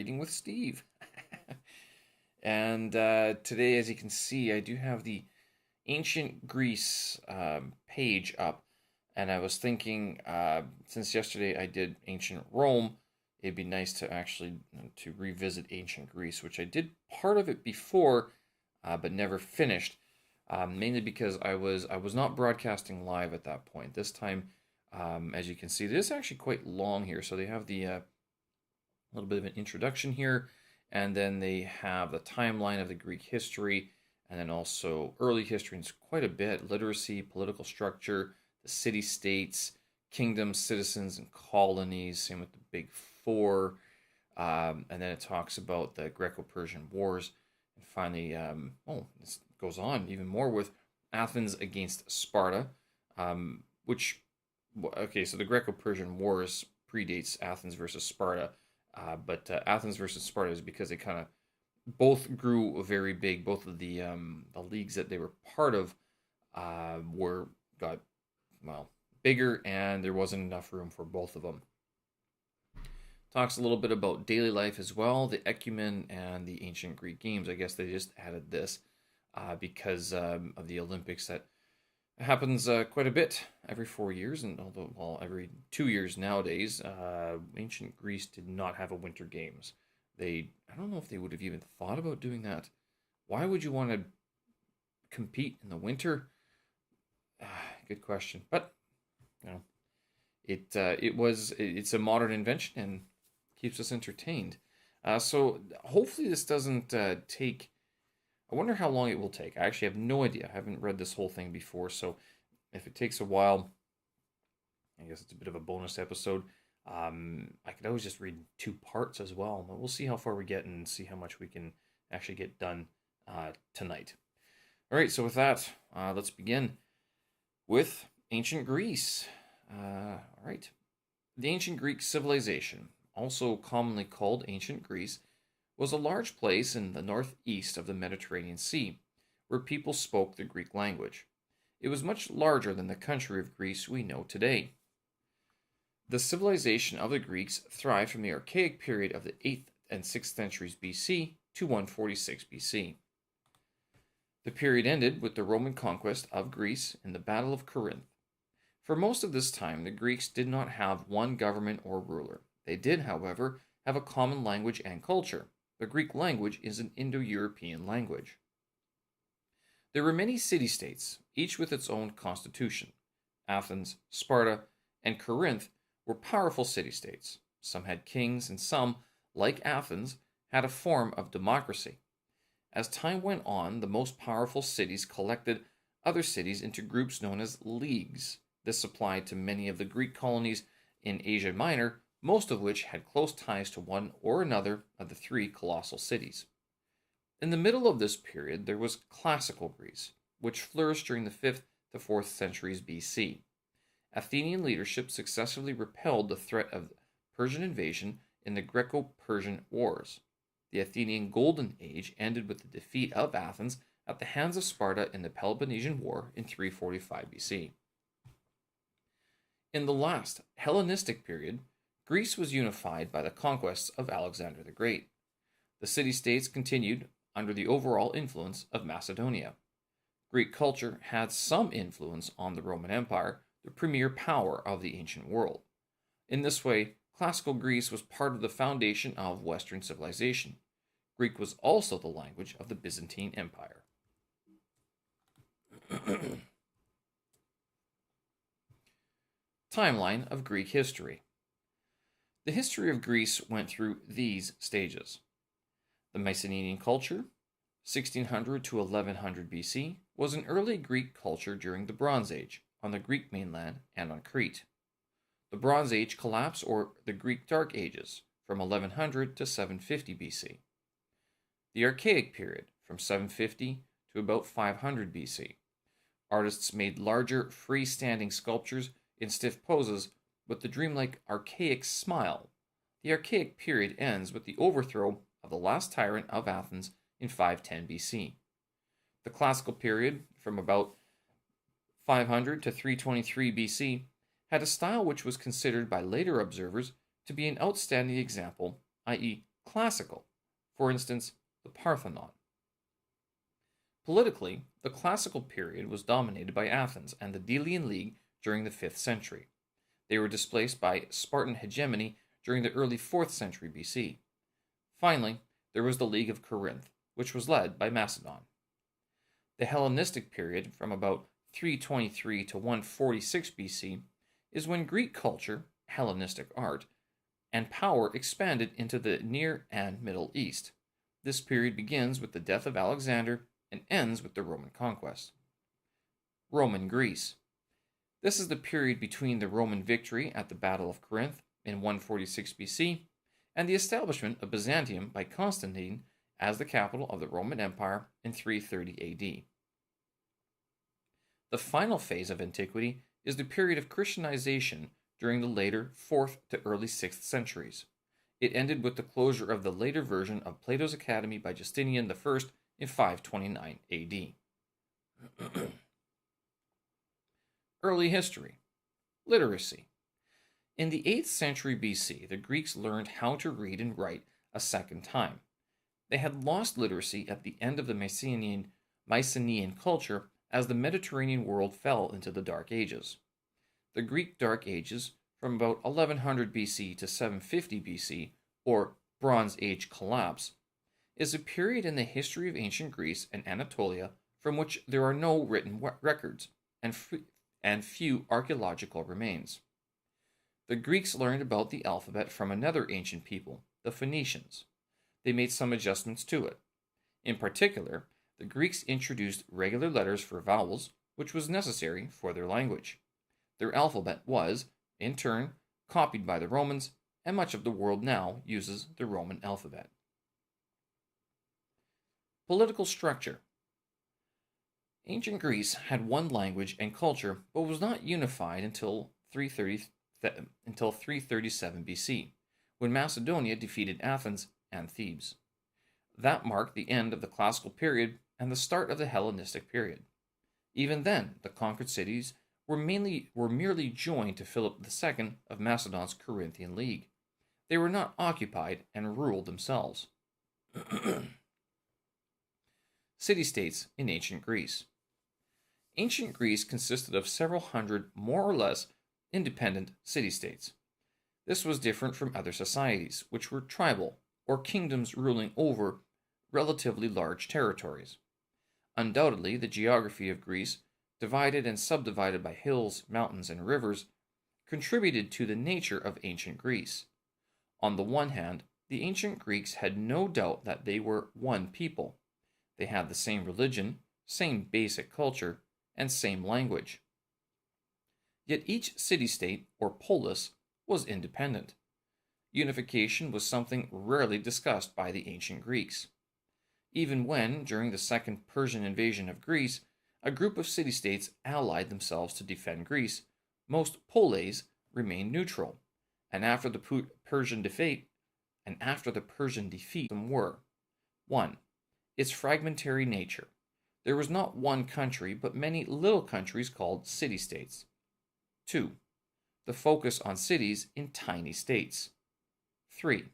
Reading with Steve. And today, as you can see, I do have the ancient Greece page up. And I was thinking, since yesterday I did ancient Rome, it'd be nice to actually to revisit ancient Greece, which I did part of it before, but never finished. Mainly because I was not broadcasting live at that point. This time, as you can see, this is actually quite long here. So they have the little bit of an introduction here, and then they have the timeline of the Greek history, and then also early history, and it's quite a bit: literacy, political structure, the city-states, kingdoms, citizens, and colonies. Same with the Big Four, and then it talks about the Greco-Persian Wars, and finally, this goes on even more with Athens against Sparta, which, okay, so the Greco-Persian Wars predates Athens versus Sparta. But Athens versus Sparta is because they kind of both grew very big. Both of the leagues that they were part of were got bigger, and there wasn't enough room for both of them. Talks a little bit about daily life as well, the ecumen and the ancient Greek games. I guess they just added this because of the Olympics that happens quite a bit every 4 years, and every 2 years nowadays. Ancient Greece did not have a Winter Games. I don't know if they would have even thought about doing that. Why would you want to compete in the winter? Good question, but you know, it's a modern invention and keeps us entertained. So hopefully this doesn't take. I wonder how long it will take. I actually have no idea. I haven't read this whole thing before, so if it takes a while, I guess it's a bit of a bonus episode. I could always just read two parts as well, but we'll see how far we get and see how much we can actually get done tonight. All right, so with that, let's begin with ancient Greece. All right. The ancient Greek civilization, also commonly called ancient Greece, was a large place in the northeast of the Mediterranean Sea, where people spoke the Greek language. It was much larger than the country of Greece we know today. The civilization of the Greeks thrived from the Archaic period of the 8th and 6th centuries BC to 146 BC. The period ended with the Roman conquest of Greece in the Battle of Corinth. For most of this time, the Greeks did not have one government or ruler. They did, however, have a common language and culture. The Greek language is an Indo-European language. There were many city-states, each with its own constitution. Athens, Sparta, and Corinth were powerful city-states. Some had kings, and some, like Athens, had a form of democracy. As time went on, the most powerful cities collected other cities into groups known as leagues. This applied to many of the Greek colonies in Asia Minor, most of which had close ties to one or another of the three colossal cities. In the middle of this period, there was classical Greece, which flourished during the 5th to 4th centuries BC. Athenian leadership successfully repelled the threat of Persian invasion in the Greco-Persian Wars. The Athenian Golden Age ended with the defeat of Athens at the hands of Sparta in the Peloponnesian War in 345 BC. In the last Hellenistic period, Greece was unified by the conquests of Alexander the Great. The city-states continued under the overall influence of Macedonia. Greek culture had some influence on the Roman Empire, the premier power of the ancient world. In this way, classical Greece was part of the foundation of Western civilization. Greek was also the language of the Byzantine Empire. Timeline of Greek history. The history of Greece went through these stages. The Mycenaean culture, 1600 to 1100 BC, was an early Greek culture during the Bronze Age, on the Greek mainland and on Crete. The Bronze Age collapse, or the Greek Dark Ages, from 1100 to 750 BC. The Archaic period, from 750 to about 500 BC. Artists made larger, freestanding sculptures in stiff poses with the dreamlike archaic smile. The Archaic period ends with the overthrow of the last tyrant of Athens in 510 BC. The Classical period, from about 500 to 323 BC, had a style which was considered by later observers to be an outstanding example, i.e., classical, for instance, the Parthenon. Politically, the classical period was dominated by Athens and the Delian League during the 5th century. They were displaced by Spartan hegemony during the early 4th century BC. Finally, there was the League of Corinth, which was led by Macedon. The Hellenistic period, from about 323 to 146 BC, is when Greek culture, Hellenistic art, and power expanded into the Near and Middle East. This period begins with the death of Alexander and ends with the Roman conquest. Roman Greece. This is the period between the Roman victory at the Battle of Corinth in 146 BC and the establishment of Byzantium by Constantine as the capital of the Roman Empire in 330 AD. The final phase of antiquity is the period of Christianization during the later 4th to early 6th centuries. It ended with the closure of the later version of Plato's Academy by Justinian I in 529 AD. Early history. Literacy. In the 8th century BC, the Greeks learned how to read and write a second time. They had lost literacy at the end of the Mycenaean culture as the Mediterranean world fell into the Dark Ages. The Greek Dark Ages, from about 1100 BC to 750 BC, or Bronze Age collapse, is a period in the history of ancient Greece and Anatolia from which there are no written records and few archaeological remains. The Greeks learned about the alphabet from another ancient people, the Phoenicians. They made some adjustments to it. In particular, the Greeks introduced regular letters for vowels, which was necessary for their language. Their alphabet was, in turn, copied by the Romans, and much of the world now uses the Roman alphabet. Political structure. Ancient Greece had one language and culture, but was not unified until 337 BC, when Macedonia defeated Athens and Thebes. That marked the end of the classical period and the start of the Hellenistic period. Even then, the conquered cities were merely joined to Philip II of Macedon's Corinthian League. They were not occupied and ruled themselves. City-states in ancient Greece. Ancient Greece consisted of several hundred more or less independent city-states. This was different from other societies, which were tribal, or kingdoms ruling over relatively large territories. Undoubtedly, the geography of Greece, divided and subdivided by hills, mountains, and rivers, contributed to the nature of ancient Greece. On the one hand, the ancient Greeks had no doubt that they were one people. They had the same religion, same basic culture, and same language. Yet each city-state, or polis, was independent. Unification was something rarely discussed by the ancient Greeks. Even when, during the Second Persian invasion of Greece, a group of city-states allied themselves to defend Greece, most polis remained neutral, and after the Persian defeat, some were: 1. Its fragmentary nature. There was not one country, but many little countries called city-states. 2. The focus on cities in tiny states. 3.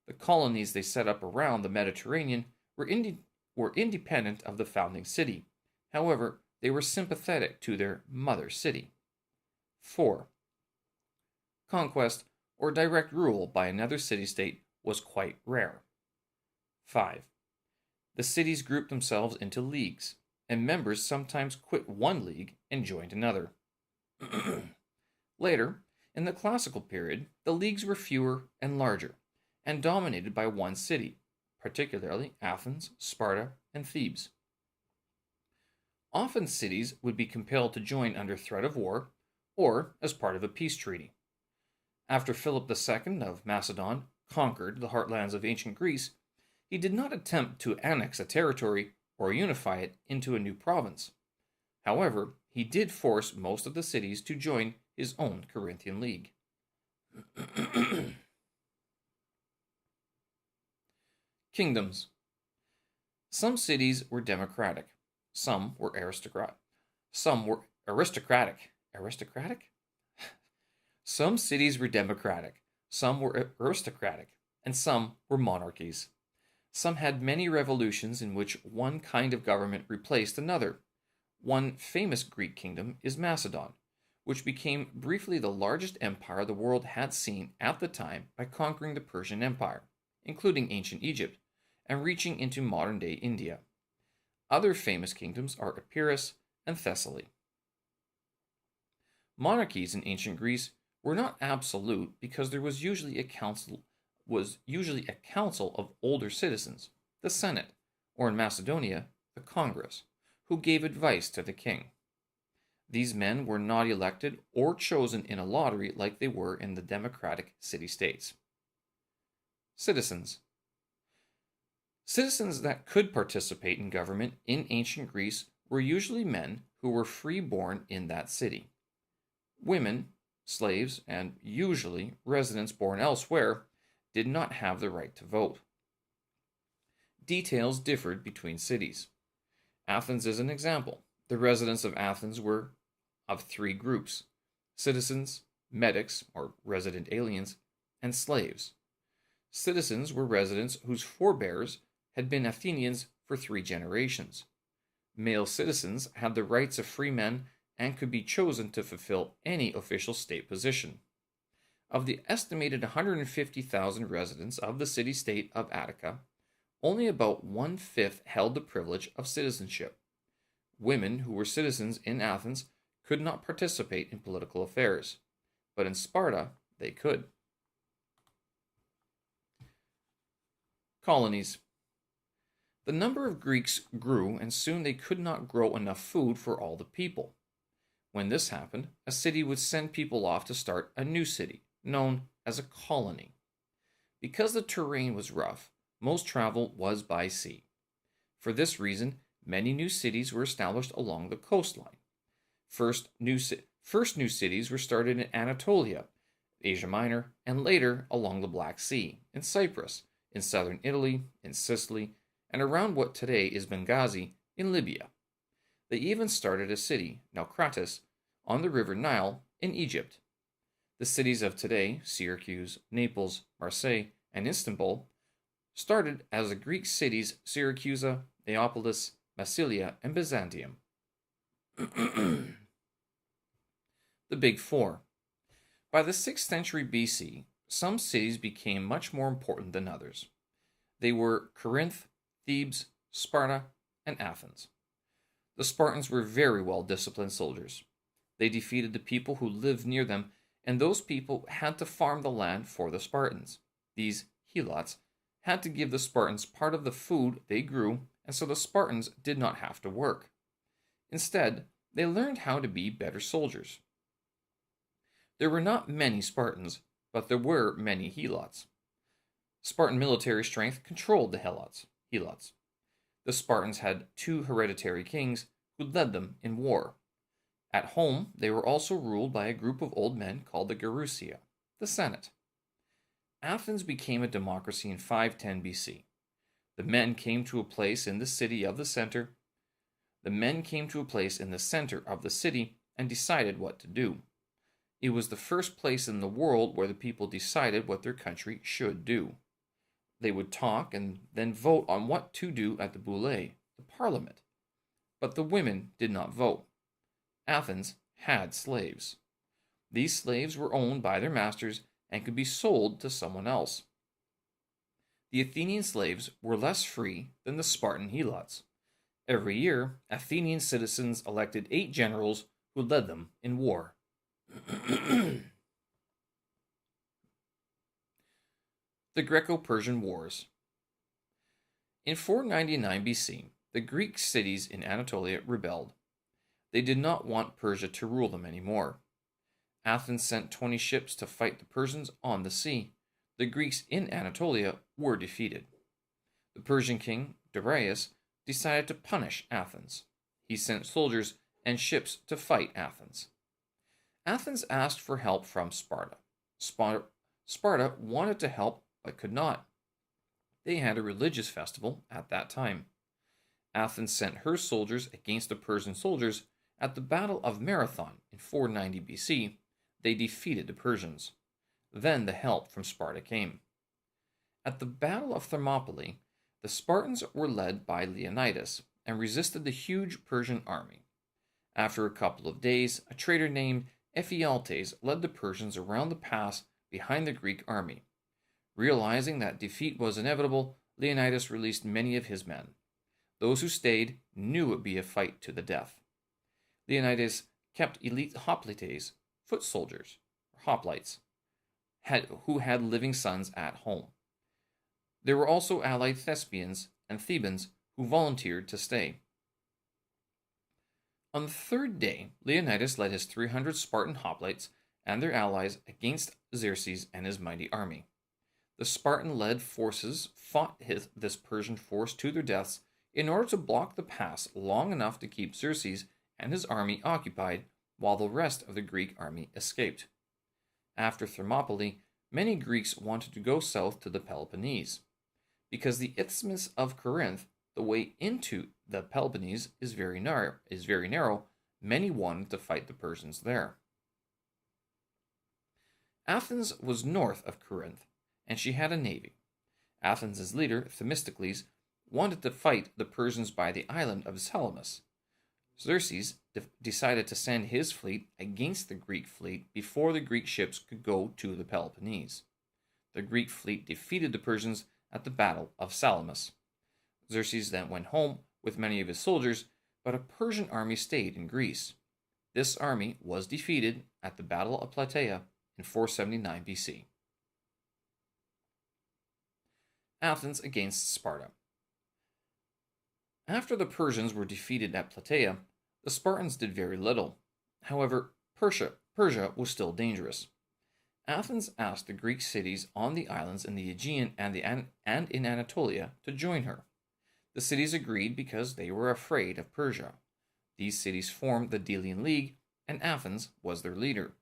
The colonies they set up around the Mediterranean were independent of the founding city. However, they were sympathetic to their mother city. 4. Conquest or direct rule by another city-state was quite rare. 5. The cities grouped themselves into leagues, and members sometimes quit one league and joined another. Later, in the classical period, the leagues were fewer and larger, and dominated by one city, particularly Athens, Sparta, and Thebes. Often cities would be compelled to join under threat of war, or as part of a peace treaty. After Philip II of Macedon conquered the heartlands of ancient Greece, he did not attempt to annex a territory or unify it into a new province. However, he did force most of the cities to join his own Corinthian League. Kingdoms. Some cities were democratic. Some were aristocratic. Aristocratic? Some cities were democratic. Some were aristocratic. and some were monarchies. Some had many revolutions in which one kind of government replaced another. One famous Greek kingdom is Macedon, which became briefly the largest empire the world had seen at the time by conquering the Persian Empire, including ancient Egypt, and reaching into modern day India. Other famous kingdoms are Epirus and Thessaly. Monarchies in ancient Greece were not absolute because there was usually a council of older citizens, the Senate, or in Macedonia, the Congress, who gave advice to the king. These men were not elected or chosen in a lottery like they were in the democratic city-states. Citizens. Citizens that could participate in government in ancient Greece were usually men who were free-born in that city. Women, slaves, and usually residents born elsewhere did not have the right to vote. Details differed between cities. Athens is an example. The residents of Athens were of three groups: citizens, medics, or resident aliens, and slaves. Citizens were residents whose forebears had been Athenians for 3 generations. Male citizens had the rights of free men and could be chosen to fulfill any official state position. Of the estimated 150,000 residents of the city-state of Attica, only about one-fifth held the privilege of citizenship. Women who were citizens in Athens could not participate in political affairs, but in Sparta they could. Colonies. The number of Greeks grew, and soon they could not grow enough food for all the people. When this happened, a city would send people off to start a new city, known as a colony. Because the terrain was rough, most travel was by sea. For this reason, many new cities were established along the coastline. First new cities were started in Anatolia, Asia Minor, and later along the Black Sea, in Cyprus, in southern Italy, in Sicily, and around what today is Benghazi, in Libya. They even started a city, Naucratis, on the river Nile, in Egypt. The cities of today, Syracuse, Naples, Marseille, and Istanbul, started as the Greek cities Syracusa, Neapolis, Massilia, and Byzantium. The Big Four. By the 6th century BC, some cities became much more important than others. They were Corinth, Thebes, Sparta, and Athens. The Spartans were very well disciplined soldiers. They defeated the people who lived near them, and those people had to farm the land for the Spartans. These helots had to give the Spartans part of the food they grew, and so the Spartans did not have to work. Instead, they learned how to be better soldiers. There were not many Spartans, but there were many helots. Spartan military strength controlled the helots. The Spartans had 2 hereditary kings who led them in war. At home, they were also ruled by a group of old men called the Gerousia, the Senate. Athens became a democracy in 510 BC. The men came to a place in the center of the city and decided what to do. It was the first place in the world where the people decided what their country should do. They would talk and then vote on what to do at the Boule, the parliament. But the women did not vote. Athens had slaves. These slaves were owned by their masters and could be sold to someone else. The Athenian slaves were less free than the Spartan helots. Every year, Athenian citizens elected 8 generals who led them in war. The Greco-Persian Wars. In 499 BC, the Greek cities in Anatolia rebelled. They did not want Persia to rule them anymore. Athens sent 20 ships to fight the Persians on the sea. The Greeks in Anatolia were defeated. The Persian king, Darius, decided to punish Athens. He sent soldiers and ships to fight Athens. Athens asked for help from Sparta. Sparta wanted to help but could not. They had a religious festival at that time. Athens sent her soldiers against the Persian soldiers. At the Battle of Marathon in 490 BC, they defeated the Persians. Then the help from Sparta came. At the Battle of Thermopylae, the Spartans were led by Leonidas and resisted the huge Persian army. After a couple of days, a traitor named Ephialtes led the Persians around the pass behind the Greek army. Realizing that defeat was inevitable, Leonidas released many of his men. Those who stayed knew it would be a fight to the death. Leonidas kept elite hoplites, foot soldiers, or hoplites, who had living sons at home. There were also allied Thespians and Thebans who volunteered to stay. On the third day, Leonidas led his 300 Spartan hoplites and their allies against Xerxes and his mighty army. The Spartan-led forces fought this Persian force to their deaths in order to block the pass long enough to keep Xerxes and his army occupied while the rest of the Greek army escaped. After Thermopylae, many Greeks wanted to go south to the Peloponnese. Because the Isthmus of Corinth, the way into the Peloponnese, is very narrow, many wanted to fight the Persians there. Athens was north of Corinth, and she had a navy. Athens' leader, Themistocles, wanted to fight the Persians by the island of Salamis. Xerxes decided to send his fleet against the Greek fleet before the Greek ships could go to the Peloponnese. The Greek fleet defeated the Persians at the Battle of Salamis. Xerxes then went home with many of his soldiers, but a Persian army stayed in Greece. This army was defeated at the Battle of Plataea in 479 BC. Athens against Sparta. After the Persians were defeated at Plataea, the Spartans did very little. However, Persia was still dangerous. Athens asked the Greek cities on the islands in the Aegean and in Anatolia to join her. The cities agreed because they were afraid of Persia. These cities formed the Delian League, and Athens was their leader.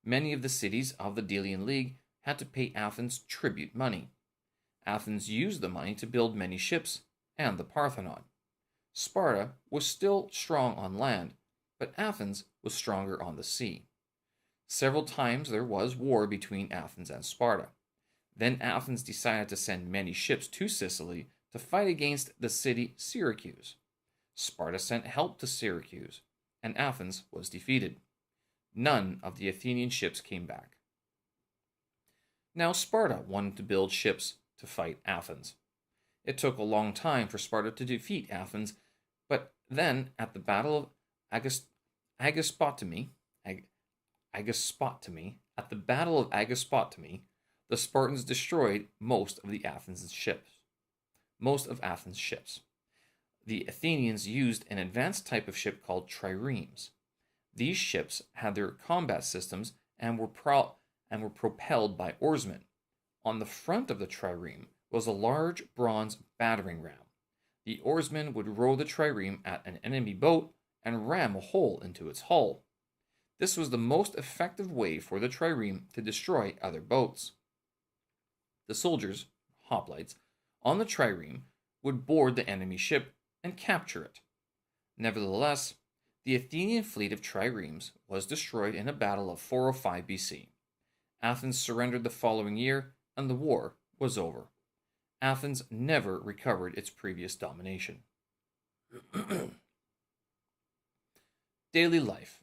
Many of the cities of the Delian League had to pay Athens tribute money. Athens used the money to build many ships and the Parthenon. Sparta was still strong on land, but Athens was stronger on the sea. Several times there was war between Athens and Sparta. Then Athens decided to send many ships to Sicily to fight against the city Syracuse. Sparta sent help to Syracuse, and Athens was defeated. None of the Athenian ships came back. Now Sparta wanted to build ships to fight Athens. It took a long time for Sparta to defeat Athens, but then at the Battle of Agaspotami, the Spartans destroyed most of Athens' ships. The Athenians used an advanced type of ship called triremes. These ships had their combat systems and were propelled by oarsmen. On the front of the trireme was a large bronze battering ram. The oarsmen would row the trireme at an enemy boat and ram a hole into its hull. This was the most effective way for the trireme to destroy other boats. The soldiers, hoplites, on the trireme would board the enemy ship and capture it. Nevertheless, the Athenian fleet of triremes was destroyed in a battle of 405 BC. Athens surrendered the following year, and the war was over. Athens never recovered its previous domination. Daily life.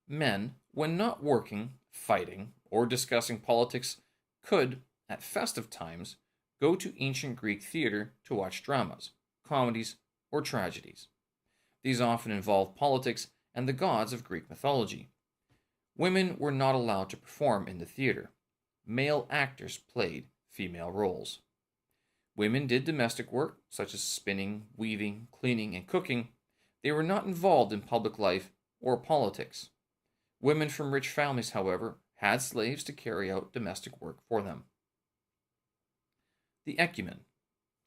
Men, when not working, fighting, or discussing politics, could, at festive times, go to ancient Greek theater to watch dramas, comedies, or tragedies. These often involved politics and the gods of Greek mythology. Women were not allowed to perform in the theater. Male actors played female roles. Women did domestic work, such as spinning, weaving, cleaning, and cooking. They were not involved in public life or politics. Women from rich families, however, had slaves to carry out domestic work for them. The ecumen.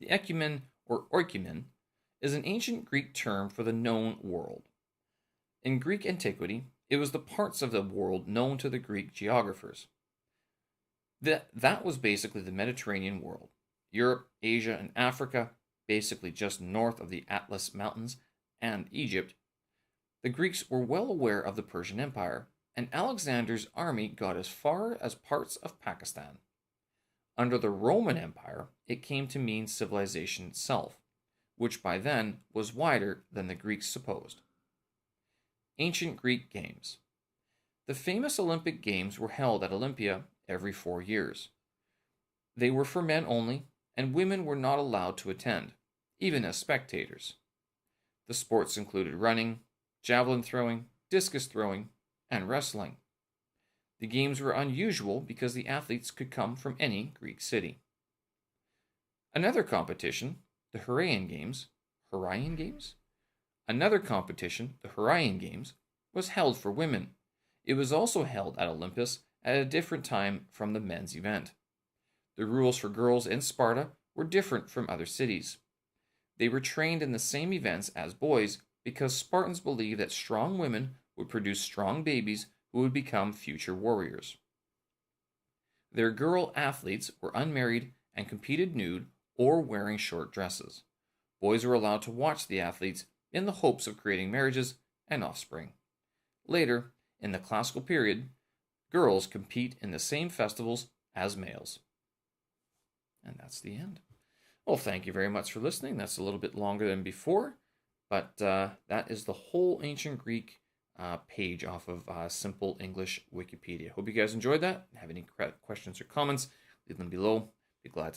The ecumen, or oikomen, is an ancient Greek term for the known world. In Greek antiquity, it was the parts of the world known to the Greek geographers. That was basically the Mediterranean world. Europe, Asia, and Africa, basically just north of the Atlas Mountains, and Egypt. The Greeks were well aware of the Persian Empire, and Alexander's army got as far as parts of Pakistan. Under the Roman Empire, it came to mean civilization itself, which by then was wider than the Greeks supposed. Ancient Greek Games. The famous Olympic Games were held at Olympia every 4 years. They were for men only, and women were not allowed to attend, even as spectators. The sports included running, javelin throwing, discus throwing, and wrestling. The games were unusual because the athletes could come from any Greek city. Another competition, the Hurrian Games? Another competition, the Hurrian Games, was held for women. It was also held at Olympus at a different time from the men's event. The rules for girls in Sparta were different from other cities. They were trained in the same events as boys because Spartans believed that strong women would produce strong babies who would become future warriors. Their girl athletes were unmarried and competed nude or wearing short dresses. Boys were allowed to watch the athletes in the hopes of creating marriages and offspring. Later, in the classical period, girls compete in the same festivals as males. And that's the end. Well, thank you very much for listening. That's a little bit longer than before, but that is the whole ancient Greek page off of Simple English Wikipedia. Hope you guys enjoyed that. Have any questions or comments, leave them below. Be glad to answer.